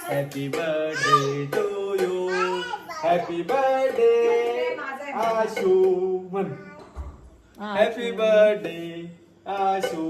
Happy birthday to you. Happy birthday Ashu म्हण. Happy birthday Ashu.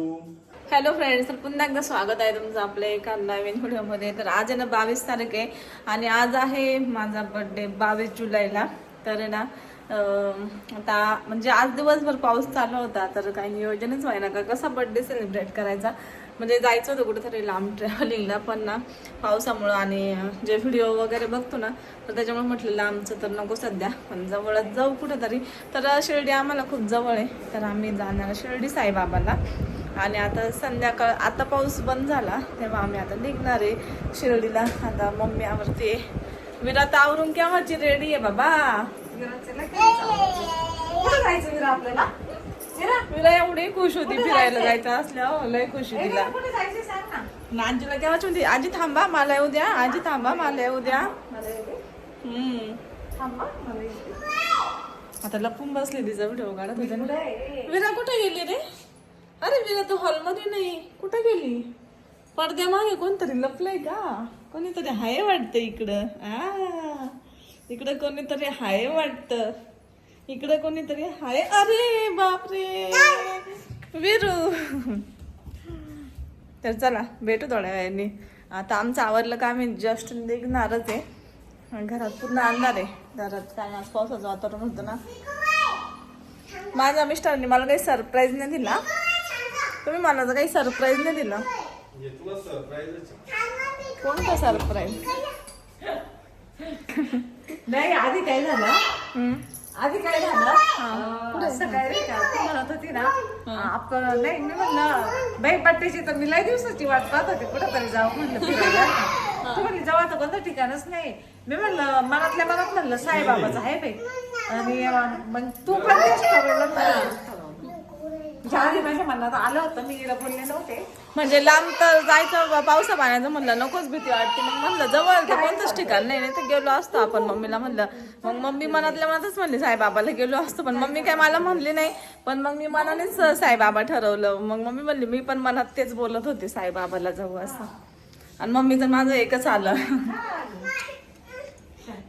Hello friends, तर पुन्हा एकदा स्वागत आहे तुमचं आपल्या एका नवीन व्हिडिओमध्ये. तर आज आहे ना 22 तारीख आहे आणि आज आहे माझा बर्थडे 22 जुलैला. तर आहे ना आता म्हणजे आज दिवसभर पाऊस चालू होता, तर काही नियोजनच व्हायना का कसा बर्थडे सेलिब्रेट करायचा. म्हणजे जायचं होतं कुठेतरी लांब ट्रॅव्हलिंगला, पण ना पावसामुळं आणि जे व्हिडिओ वगैरे बघतो ना, तर त्याच्यामुळे म्हटलं लांबचं तर नको सध्या, पण जवळच जाऊ कुठेतरी. तर शिर्डी आम्हाला खूप जवळ आहे, तर आम्ही जाणार शिर्डी साईबाबाला. आणि आता संध्याकाळ, आता पाऊस बंद झाला तेव्हा आम्ही आता निघणार आहे शिर्डीला. आता मम्मी आवरते, विरात आवरून केव्हाची रेडी आहे बाबा. कुठं जायचं विरा आपल्याला? विरा एवढी खुश होती फिरायला जायचं असल्यावर, लय खुश होती तिला. आजीला केव्हाची म्हणते, आजी थांबा मला येऊ द्या, आजी थांबा मला येऊ द्या. आता लपून बसली, तिचा व्हिडिओ काढत होते ना. विरा कुठे गेली रे? अरे विरा तू हॉलमध्ये नाही, कुठे गेली? पडद्यामागे कोणतरी लपलंय का? कोणीतरी हाय वाटतं इकडं. इकडं कोणीतरी हाय वाटतं, इकडं कोणीतरी हाय. अरे बापरे विरू. तर चला भेटू थोड्या वेळाने. आता आमचं आवरलं का आम्ही जस्ट निघणारच आहे. घरात पूर्ण अंधार आहे, घरात काय आज पावसाचं वातावरण होतं ना. माझ्या मिस्टरांनी मला काही सरप्राईज नाही दिला. तुम्ही मला तर काही सरप्राईज नाही दिला. कोणतं सरप्राईज? नाही, आधी काय झालं, सकाळी म्हणत होती ना आपण, नाही मी म्हणलं बाई बड्डेची तर मी लय दिवसाची वाट पाहत होती, कुठेतरी जाऊ म्हणलं फिरायला. तू म्हणली जेव्हा तर कोणतं ठिकाणच नाही. मी म्हणलं मनातल्या मनात म्हणलं साईबाबाचं आहे बाई. आणि मग तू पण तेच ठरवलं. आधी माझ्या मनात आलं होतं, मी हिला बोलले नव्हते. म्हणजे लांब तर जायचं पावसा पाण्याचं म्हणलं नकोच, भीती वाटते. मग म्हणलं जवळ तर कोणतंच ठिकाण नाही, तर गेलो असतो आपण. मम्मीला म्हणलं, मग मम्मी मनातल्या मनातच म्हणली साईबाबाला गेलो असतो, पण मम्मी काय मला म्हणली नाही. पण मग मी मनानेच साईबाबा ठरवलं. मग मम्मी म्हणली, मी पण मनात तेच बोलत होते साईबाबाला जाऊ असं. आणि मम्मीचं माझं एकच आलं,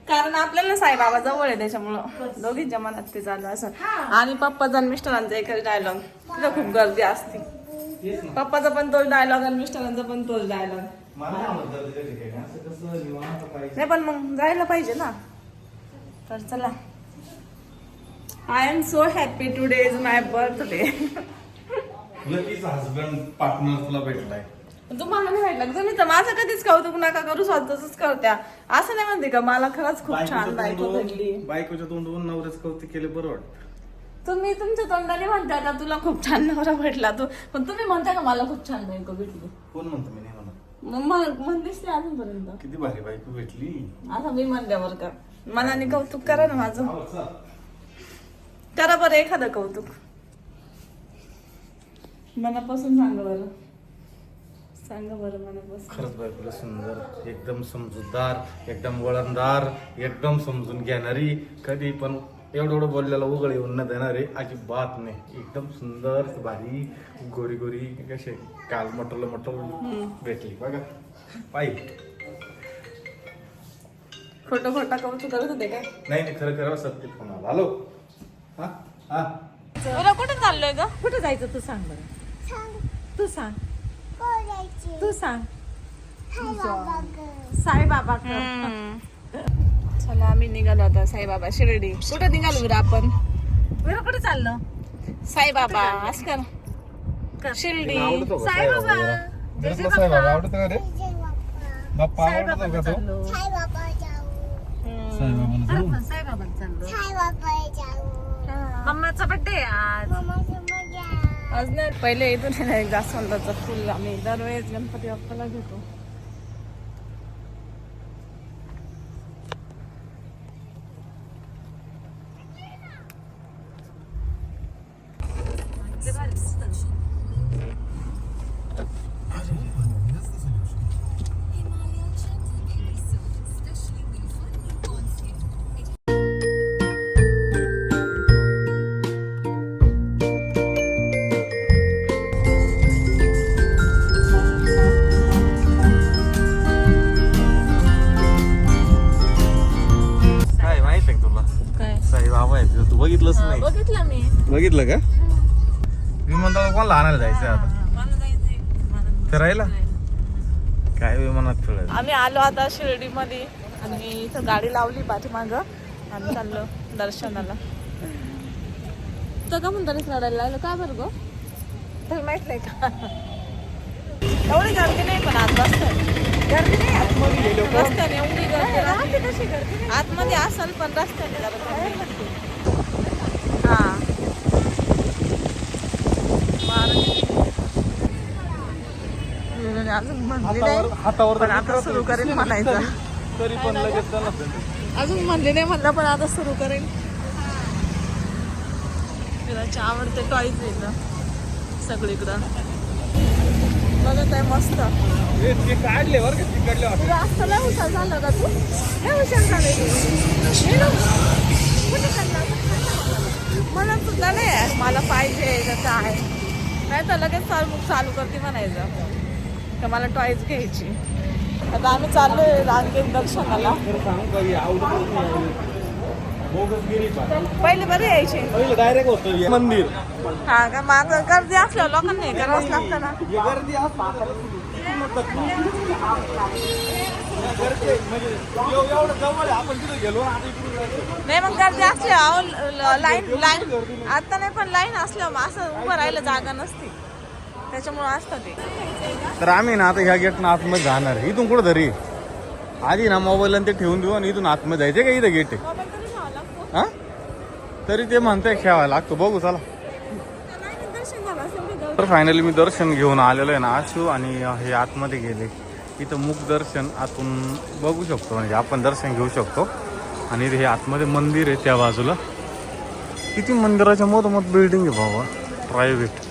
कारण आपल्याला साईबाबा जवळ आहे त्याच्यामुळं दोघींच्या मनात ते झालं असं. आणि पप्पाचा आणि मिस्टरांचा एकच डायलॉग, तिथं खूप गर्दी असते. पप्पाचा पण तोच डायलॉग आणि मिस्टरांचा पण तोच डायलॉग. नाही पण मग जायला पाहिजे ना. तर चला, I am so happy today is my birthday. Husband partner तुला भेटलाय. तुम्हाला नाही भेटला तुम्ही तर माझं कधीच कौतुक नका करू, स्वतःच करत्या. असं नाही म्हणते का मला खरंच खूप छान बायको भेटली. बायकोच्या तोंडून नवऱ्याच कौतुक केले बरं वाटतं. तुम्ही तुमच्या तोंडाने म्हणता का तुला खूप छान नवरा भेटला, तू पण तुम्ही म्हणता का मला खूप छान बायको भेटली? कोण म्हणतो? मी नाही म्हणत. मग म्हणतेस ते अजूनपर्यंत. किती भारी बायको भेटली आता मी म्हणल्यावर का मनाने कौतुक करा ना माझं. करा बरं एखादं कौतुक मनापासून. सांगा बरं, सांगा बरं मनापासून. खरंच बायकोला सुंदर, एकदम समजूतदार, एकदम वळणदार, एकदम समजून घेणारी, कधी पण एवढं बोललेला उघड येऊन न देणारे अजिबात नाही. एकदम सुंदर, भारी, गोरी गोरी, कसे काल मटल भेटली बघा. पाहिजे खोटं खोटा कौतुक करत होते काय? नाही खरं खरं सत्य फोन आला. हॅलो, हा हा, बरं कुठे चाललोय ग? कुठं जायचं तू सांग बरं. तू सांग, तू सांग. साईबाबा. चला आम्ही निघालो आता साईबाबा शिर्डी. कुठे निघालो विरा आपण? बरं कुठे चाललं? साईबाबा अस्कर शिर्डी. साईबाबा. साईबाबा आवडतो का रे? बाप्पा आवडतो का तो? साईबाबा चाललो. मम्माचा बड्डे आज. आज नाही, पहिले इथून जास्वंदाचं फुल आम्ही दरवेळेस गणपती बाप्पाला घेतो. नाही बघितलं मी. बघितलं का? विमानतळ कोणाला आणायला जायचं आता मला जायचंय फिरायला? काय विमानात फिरायला? आम्ही आलो आता शिर्डीमध्ये आणि इथं गाडी लावली पाठीमाग आणि चाललो दर्शनाला. तर का म्हणता रडायला लागलं का बरं गो? तर माहित नाही का एवढी गर्दी नाही पण आज रस्त्याने गर्दी नाही आतमध्ये रस्त्याने एवढी गर्दी नाही. राहते कशी गर्दी नाही. आतमध्ये असेल पण रस्त्याने जरा गर्दी. हा अजून म्हणली नाही हातावर पण आता सुरू करेन म्हणायचं. तरी पण लगेच त्याला अजून म्हणले नाही म्हणलं पण आता सुरू करेन. तिला आवडते टॉईज येतं सगळीकडं बघत आहे मस्त. ते काढले बरं का तिकडले तुला असं लय हुशार झालं का तू? लय हुशार झाले मला सुद्धा नाही आहे मला पाहिजे त्याचं आहे नाही तर लगेच चालू करते म्हणायचं तर मला टॉईज घ्यायची. आता आम्ही चाललोय रांगेत दर्शनाला. पहिले बरे यायचे पहिले डायरेक्ट होतं मंदिर. हा का माझं गर्दी असल्यावर लोकांना हे करावंच लागतं ना. गर्दी एवढं जवळ आपण तिथे गेलो नाही मग गर्दी असल्यावर लाईन आता नाही पण लाईन असल्यावर असं उभं राहायला जागा नसते त्याच्यामुळे असतं ते. तर आम्ही ना आता ह्या गेटनं आतमध्ये जाणार इथून कुठं तरी आधी ना मोबाईल आणि ते ठेवून देऊ आणि इथून आतमध्ये जायचे का इथं गेट आहे हा तरी ते म्हणताय खेळायला लागतो बघू चला. तर फायनली मी दर्शन घेऊन आलेलो आहे ना आशू आणि हे आतमध्ये गेले. इथं मुख दर्शन आतून बघू शकतो म्हणजे आपण दर्शन घेऊ शकतो आणि हे आतमध्ये मंदिर आहे त्या बाजूला. किती मंदिराच्या मोठमोठ बिल्डिंग आहे बाबा प्रायव्हेट.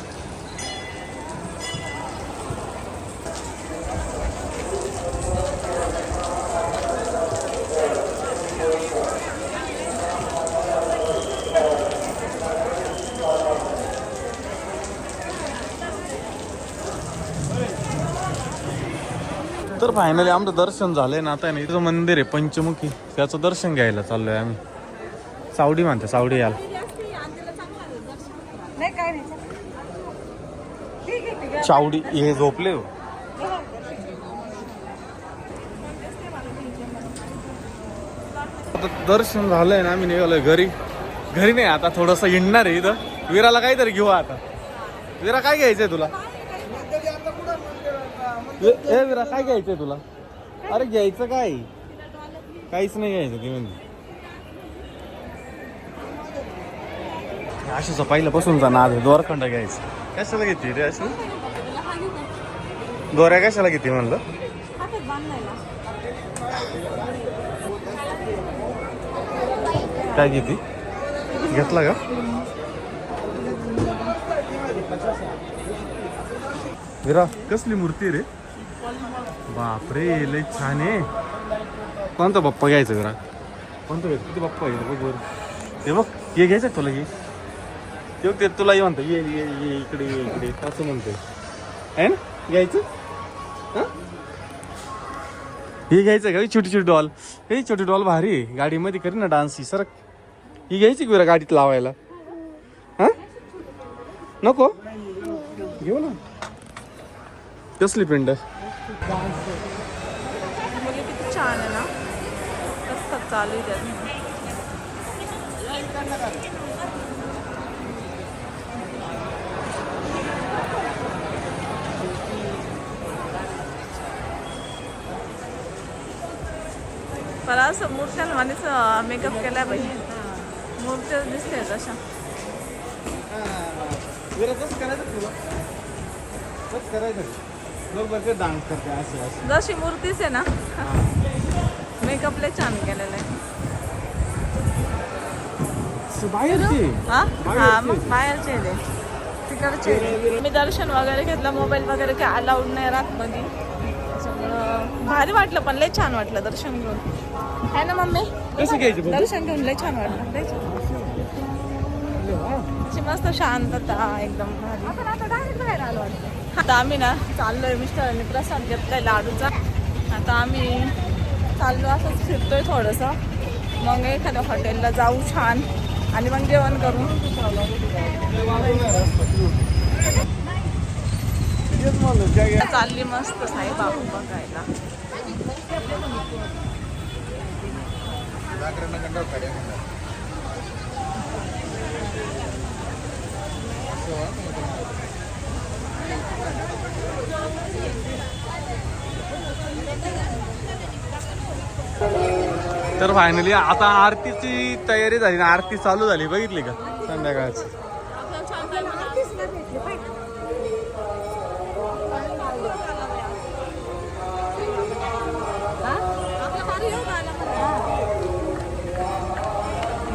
तर फायनली आमचं दर्शन झालंय ना आता इथं मंदिर आहे पंचमुखी त्याचं दर्शन घ्यायला चाललोय आम्ही. सावडी म्हणते सावडी याला नाही काय नाही ठीक आहे ठीक आहे. सावडी हे झोपले हो. आता दर्शन झालंय ना आम्ही निघालोय घरी. घरी नाही आता थोडंसं हिंडणार आहे इथं. विराला काहीतरी घेऊ आता. विरा काय घ्यायचंय तुला? ए विरा काय घ्यायचंय तुला? अरे घ्यायचं काय काहीच नाही घ्यायचं की म्हणजे अशाचा पहिल्यापासूनचा नाद आहे दोरखंड घ्यायचं. कशाला घेते रे अशी दोऱ्या कशाला घेते म्हणलं? काय घेते घेतला का? विरा कसली मूर्ती रे बापरे लय छान आहे. कोणता बाप्पा घ्यायचा विरा? कोणता घ्यायचं? किती बाप्पा घ्यायचं बघ बरं. ते बघ हे घ्यायचं तुला घे ते बघ ते तुला ये म्हणतं ये ये ये इकडे ये इकडे असं म्हणतंय आहे ना घ्यायचं. हां हे घ्यायचं का? छोटी छोटी डॉल हे छोटी डॉल भारी आहे गाडीमध्ये करी ना डान्स ही सर. ही घ्यायची की विरा गाडीत लावायला? हां नको घेऊ ना. कसली पिंड किती छान आहे ना मस्त चालू आहे. मला असं मूर्त्यांमध्येच मेकअप केलाय पाहिजे. मूर्त्या दिसते तशा. डान्स करते असं जशी मूर्तीच आहे ना मेकअप लय छान केलेला आहे. हा हा मग बाहेरचे ते तिकडचे. मी दर्शन वगैरे घेतलं मोबाईल वगैरे काय अलाउड नाही राहत मध्ये त्याच्यामुळं भारी वाटलं पण लय छान वाटलं दर्शन घेऊन आहे ना मम्मी. कसं घ्यायचं दर्शन घेऊन लय छान वाटलं लय छान. अशी मस्त शांतता एकदम भारी. आपण आता डायरेक्ट बाहेर आलो वाटतं. आता आम्ही ना चाललोय मिस्टरांनी प्रसाद घेतलाय लाडूचा. आता आम्ही चाललो असंच फिरतोय थोडंसं मग एखाद्या हॉटेलला जाऊ छान आणि मग जेवण करू. चालली मस्त साईबाबा बघायला. तर फायनली आता आरतीची तयारी झाली ना, आरती चालू झाली, बघितली का संध्याकाळची.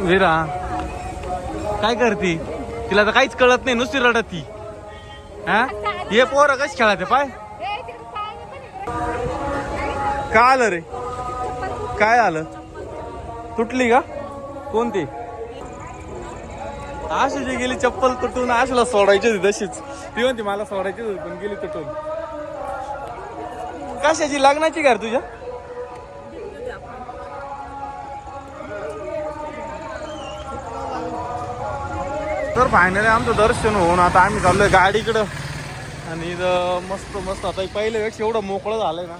वीरा काय करती, तिला तर काहीच कळत नाही, नुसती रडत ती. हा हे पोरं कशी खेळाते पाय. काय आलं रे, काय आलं, तुटली का कोणती. आशाची गेली चप्पल तुटून, आशाला सोडायची होती तशीच, ती म्हणते मला सोडायची होती पण गेली तुटून. कशाची, लग्नाची घर तुझ्या. तर फायनली आमचं दर्शन होऊन आता आम्ही चाललोय गाडीकडं. आणि इथं मस्त मस्त आता पहिल्यापेक्षा एवढं मोकळं झालंय ना.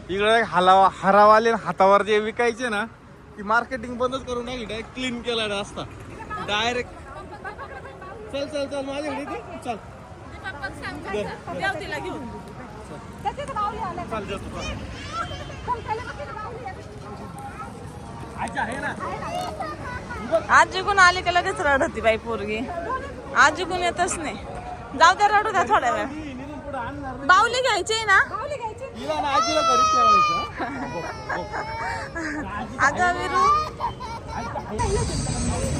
इकडे हरावाले हातावर जे विकायचे ना, ती मार्केटिंग बंदच करून टाकली, डायरेक्ट क्लीन केला असता डायरेक्ट. चल चल चल माझ्याकडे चल, आज जिंकून आली का लगेच रडत होती बाई पोरगी. आज जिंकून येतच नाही. जाऊ द्या, रडू द्या थोड्या वेळ. बाहुली घ्यायची ना अगं विरू.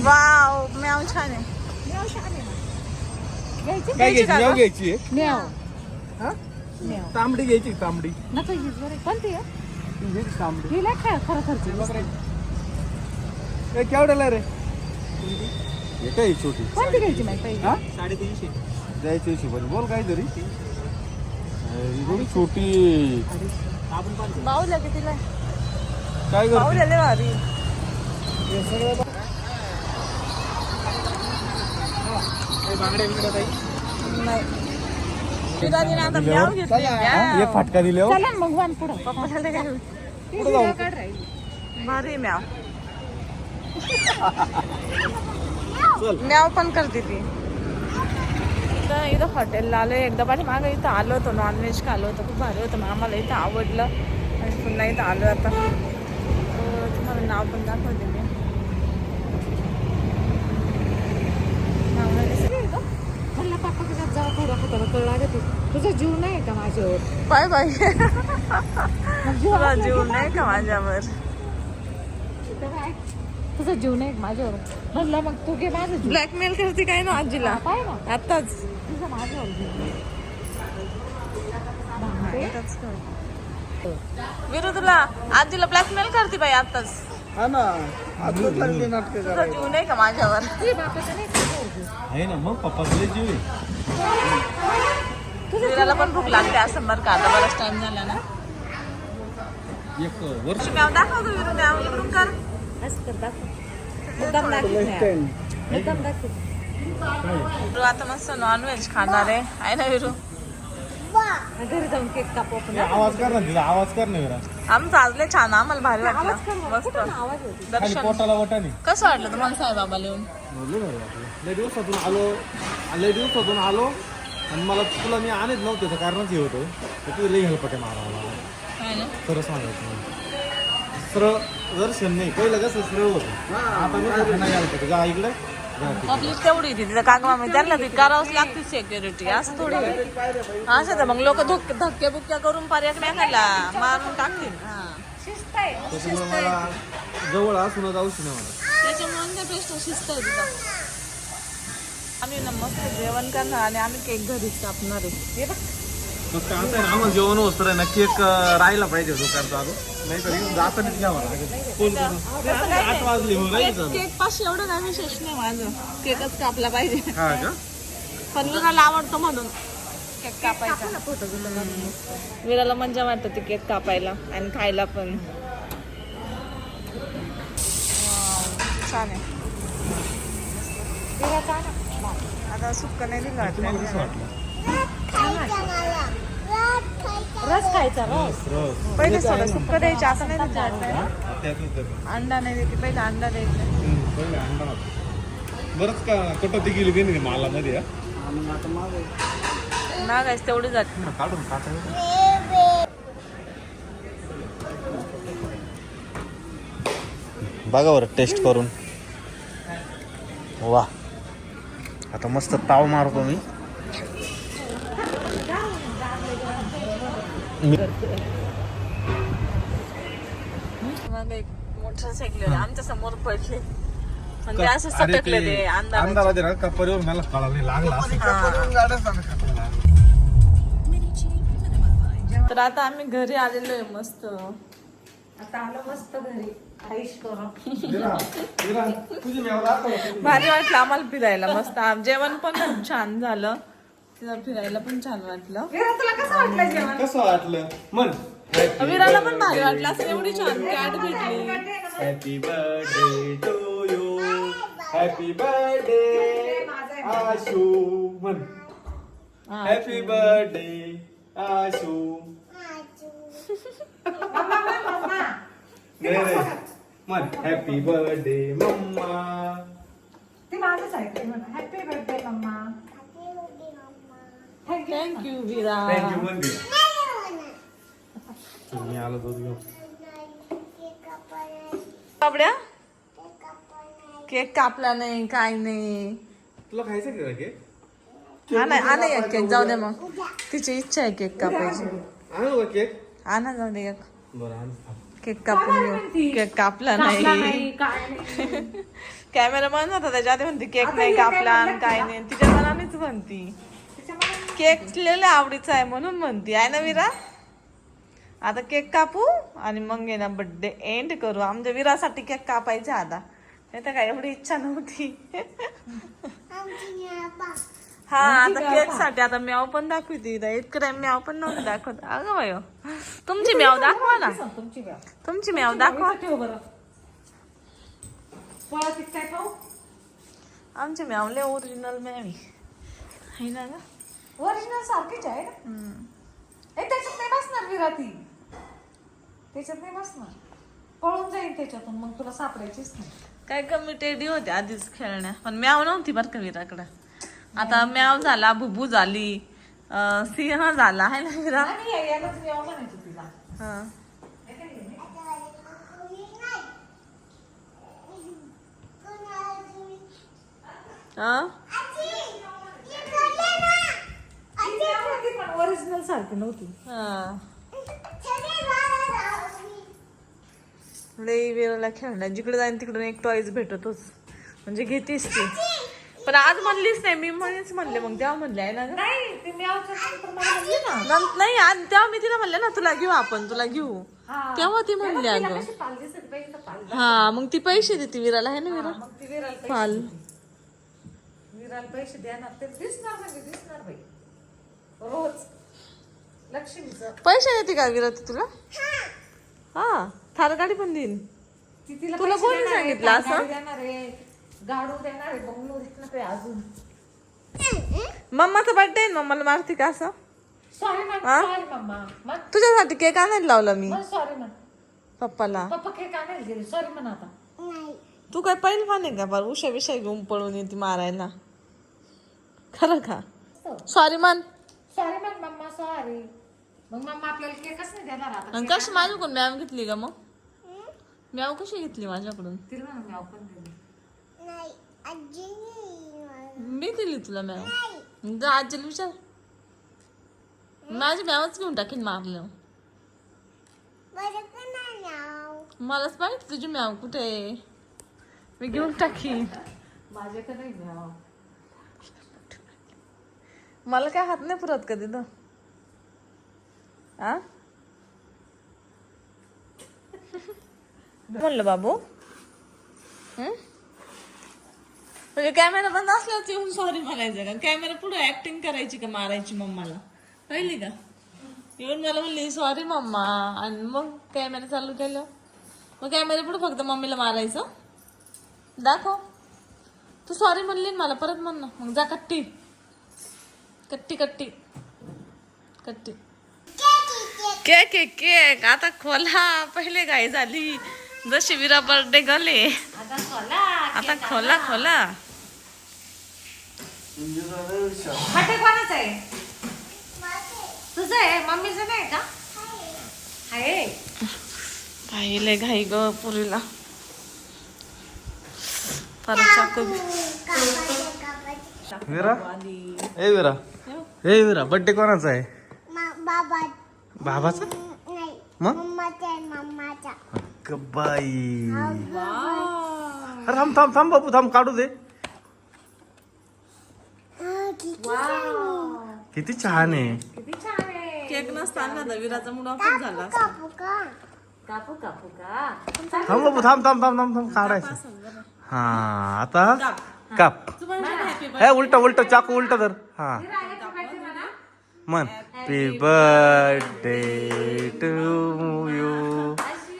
वाव, म्याव छान आहे. काय घ्यायची, म्याव घ्यायची न्याव. तांबडी घ्यायची, तांबडी नको हीच बरं. कोणती आहे? तांबडी. हिला काय खरं खर्च. केवढ्याला रे, हे काय छोटी कोणती घ्यायची माहिती पहिली? 350 द्यायची हिशोबाने बोल काहीतरी. छोटी बाहुल्या कितीला? काय करते? बाहुल्या लय भारी. नाही पिराजीने आता म्याव घेतली. म्याव. एक फटका दिले हो. चला मग वन पुढं. पप्पाला लय काय पुढे जाऊ. काढ राहील. भारी म्याव. चल. म्याव पण करते ती. तर इथं हॉटेलला आलो एकदा, पाठी मागं इथं आलो होतो, नॉनव्हेज खाल्लं होतं, खूप भारी होतं. मग आम्हाला इथं आवडलं आणि पुन्हा इथं आलो आता. तर तुम्हाला नाव पण दाखवते मी. नाव नाही दिसत. म्हणलं पप्पा तुझ्यात जाऊ थोडं कुठं कळ लागत. तुझा जीव नाही का माझ्यावर? Bye bye. तुला जीव नाही का माझ्यावर? तुझा जीव नाही माझ्यावर. म्हणलं मग तू घे माझं जीव. ब्लॅकमेल करते काय ना आजीला काय ना आताच. तुझा माझ्यावर जीव. विरू तुला आजीला ब्लॅकमेल करते बाई आताच. हा ना, आजच लागली नाटकं तुझा करायला. जीव नाही का माझ्यावर? तुझ्या बापाचं नाही तुझ्यावर जीव. आहे ना मग, पप्पाकडे जीव आहे. विराला पण भूक लागते असं बरं का, आता बराच टाइम झाला ना. एक वर्ष म्याव दाखवतो विरू, म्याव इकडून कर. असं कर दाखव. मुद्दाम दाखवत नाही. मुद्दाम दाखवत. विरू आता मस्त नॉनव्हेज खाणार आहे ना विरू? घरी जाऊन केक कापू आपण. आवाज कर ना तिला, आवाज कर ना जरा. आमचं आज लय छान, आम्हाला भारी आवाज वाटलं. कर ना. मस्त कुठं ना आवाज होती. खाली दर्शन पोटाला वटाने. कसं वाटलं तुम्हाला साईबाबा लिहून? लय दिवसातून आलो आणि मला तुला मी आणत नव्हते, तर कारणच हे होतं तर तुझं लई हेल्पटे मारावं लागलं. आहे ना? खरं सांगायचं सरळ दर्शन नाही, पहिलं कसं सरळ होतं, आता मी नाही आलं जा इकडे जा तिकडे. पब्लिक तेवढी होती तिथं कागवा, त्यांना ती करावंच लागते सिक्युरिटी. असं थोडी असं तर मग लोक धक्के बुक्क्या करून पर्याय खायला मारून टाकतील. हा शिस्त आहे. त्याच्यामुळे मला जवळ असून जाऊच नाही मला. त्याच्यामुळे त्या प्रश्न शिस्त आहे तिथं. आम्ही ना मस्त जेवण करणार आणि आम्ही केक घरीच कापणार आहे. हे बघ फक्त आता आहे ना, आम्हाला जेवण होतं रे ना, केक राहायला पाहिजे दुकानचा अजून, नाही तर जातानीच घ्यावा लागेल. फोन करून 8 वाजले हो नाही झालं. केक पाचशे एवढं काय विशेष नाही माझं, केकच कापला पाहिजे. हा का? पण विराला आवडतो म्हणून केक कापायचा. विराला मजा वाटतं ते केक कापायला आणि खायला पण. वाव, छान आहे. विराचा ना. आता सुक्क नाही दिलं वाटतं. तुम्हाला कसं वाटलं? रस खायचा रस. रस पहिले थोडं सुक्क द्यायचं असं नाही द्यायचं वाटतं ना? त्यातच देतो. अंडा नाही देते पहिले अंडा द्यायचं. पहिले अंडा होता. बरंच का कटोती गेली की नाही माला मध्ये हा? मागायचं तेवढी जाते. काढून खाता बघा बरं टेस्ट करून. वा आता मस्त ताव मारतो मी. मग एक मोटरसायकल आमच्या समोर पडले म्हणजे असं सटकले ते अंधारात. अंधारात आहे ना कपरीवर मला कळायला लागला. तर आता आम्ही घरी आलेलो आहे मस्त. आता आलो मस्त घरी आईश करून. तुझी मेवा दाखव. भारी वाटलं आम्हाला फिरायला मस्त. जेवण पण खूप छान झालं. तिला फिरायला पण छान वाटलं. विरा तुला कसं वाटलं जेवण? कसं वाटलं मन? विराला पण भारी वाटलं. असं एवढी छान कॅट भेटली. Happy birthday to you. Happy birthday Ashu मन. Happy birthday Ashu. मन हॅपी बर्थडे मम्मा. ती माझंच ऐकते म्हणा happy birthday mamma. Thank you Veera. Thank you मन दे. तुम्ही आलो दूध घेऊन. बाबड्या केक कापला नाही काय नाही. तुला खायचं का केक? आणा एक केक जाऊ दे. मग तिची इच्छा आहे केक कापायची. आणू का केक? आणा जाऊ दे एक बरं आण. केक कापून घेऊ. केक कापला नाही. कॅमेरा बंद होता त्याच्या आधी म्हणते केक नाही कापला आणि काय नाही. तिच्या मनानेच म्हणती केक लिहिलं आवडीचा आहे म्हणून म्हणती आहे ना विरा. आता केक कापू आणि मग ये ना बर्थडे एंड करू. आमच्या विरासाठी केक कापायचा आता. नाही तर काय एवढी इच्छा नव्हती. हा आता केक साठी आता म्याव पण दाखवते. इतकं म्याव पण नव्हतं दाखवत. अगं बाय तुमची म्याव दाखवा ना. तुमची व्या. तुमची म्याव दाखवा. ठेव बरं. पोळा तिक काय खाऊ? आमचे म्यावले ओरिजिनल म्यावी आहे ना ग. ओरिजिनल सारखीच आहे ना. ए त्याच्यात नाही बसणार विरा ती. त्याच्यात नाही बसणार. पळून जाईल त्याच्यातून मग तुला सापडायचीच नाही. काय कमी टेडी होते आधीच खेळण्या पण म्याव नव्हती बरं का विराकडं. आता म्याव झाला बुबू झाली सिंह झाला आहे ना विरा. आणि यायलाच मी म्हणायची तिला. हा ओरिजिनल सारखी नव्हती. लई वेळेला खेळण्या जिकडे जाईन तिकडून एक टॉईज भेटतोच म्हणजे घेतीस ती. पण आज म्हणलीच नाही. मी म्हणले मग तेव्हा म्हणले आहे ना ग. नाही ते मी नंतर मला म्हणली ना. नाही आज तेव्हा मी तिला म्हणले ना तुला घेऊ आपण तुला घेऊ. तेव्हा ती म्हणली अगं. कशी पाल दिसत बाई तर पाल. हा मग ती पैसे देते विराला आहे ना विरा. मग ती विराला पैसे पाल विराला पैसे देणार ते दिसणार म्हणजे दिसणार बाई रोज. लक्ष्मीचं पैसे देते का विरा ती तुला. हा थार गाडी पण देईन. ती तिला तुला पैसे कोणी देणार आहे, सांगितलं असं? गाडी देणार आहे, गाडू देणार आहे, बंगलो देणार आहे अजून. मम्माचा बर्थडे आहे मम्माला मारते का असं. सॉरी मम्मा मग तुझ्यासाठी केक आणायला लावला मी सॉरी म्हण. पप्पाला. पप्पा केक आणायला गेले सॉरी म्हण आता. तू काय पहिलवान आहे का बरं उषा विषय घेऊन पळून येते मारायला. खरं का सॉरी मन. सॉरी म्हण मम्मा सॉरी. मग मम्मा आपल्याला केकच नाही देणार आता. आणि कशी माझ्याकडून मॅव घेतली का मग. मॅव कशी घेतली माझ्याकडून. तिला म्हणून मी आपण दिली. मी दिली तुला मॅव. आजीला विचार माझी मॅवच घेऊन टाकीन मारलं. मलाच माहिती तुझी मॅव कुठे आहे. मी घेऊन टाकीन. माझ्याकडे नाही घ्यावा. मला काय हात नाही पुरत कधी तर म्हणलं बाबू. म्हणजे कॅमेरा बंद असल्यावर येऊन सॉरी म्हणायचं का. कॅमेरा पुढे ऍक्टिंग करायची का मारायची मम्माला पाहिली का. येऊन मला म्हणली सॉरी मम्मा आणि मग कॅमेरा चालू केलं. मग कॅमेरा पुढे फक्त मम्मीला मारायचं. दाखव तू सॉरी म्हणली ना मला, परत म्हण ना. मग जा कट्टी कट्टी कट्टी कट्टी. केक केक केक आता खोला. पहिले घाई झाली जशी विरा बर्थडे गले. आता खोला खोला. फाटे कोणाचं आहे? तुझं आहे, मम्मीचं नाही का? आहे. घाईले घाई ग पुरीला. परत चाकू. विरा ए विरा ए विरा बर्थडे कोणाचा आहे? बाबाचा? मग अगं बाई. अरे थांब थांब थांब बाबू थांब काढू दे. किती छान आहे. किती छान आहे. केक नसताना तर विराचा मुड ऑफच झाला असता. कापू कापू का? थांब बाबू थांब थांब थांब थांब थांब काढायचं. हा आता काप. हे उलट उलट चाकू उलट धर. हा मन happy birthday to you.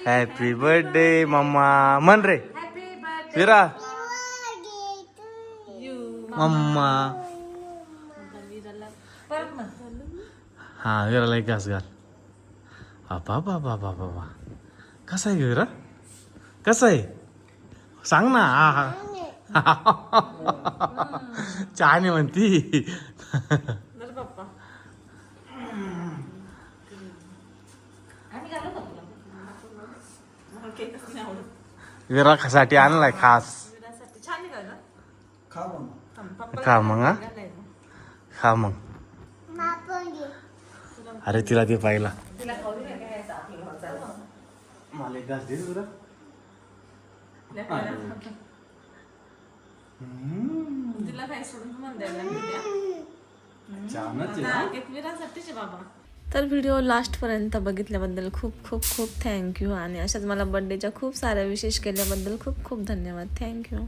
Happy birthday mama म्हण रे विरा. मम्मा. हा विराला एक घास घाल. बाबा बाबा बाबा बा. कसा आहे विरा? कसा आहे सांग ना. हा हा छान आहे म्हणती. पप्पा विरासाठी आणलाय खास. छान आहे का? खा मग. हा खा मग. अरे तिला ते पाहिला. मला एक घास दे विरा. तिला काय सोडून तुम्हाला द्यायला छानच आहे. विरासाठीच बाबा. तर व्हिडिओ लास्टपर्यंत बघितल्याबद्दल खूप खूप खूप थँक्यू. आणि अशाच मला बर्थडेच्या खूप साऱ्या विशेष केल्याबद्दल खूप खूप धन्यवाद. थँक्यू.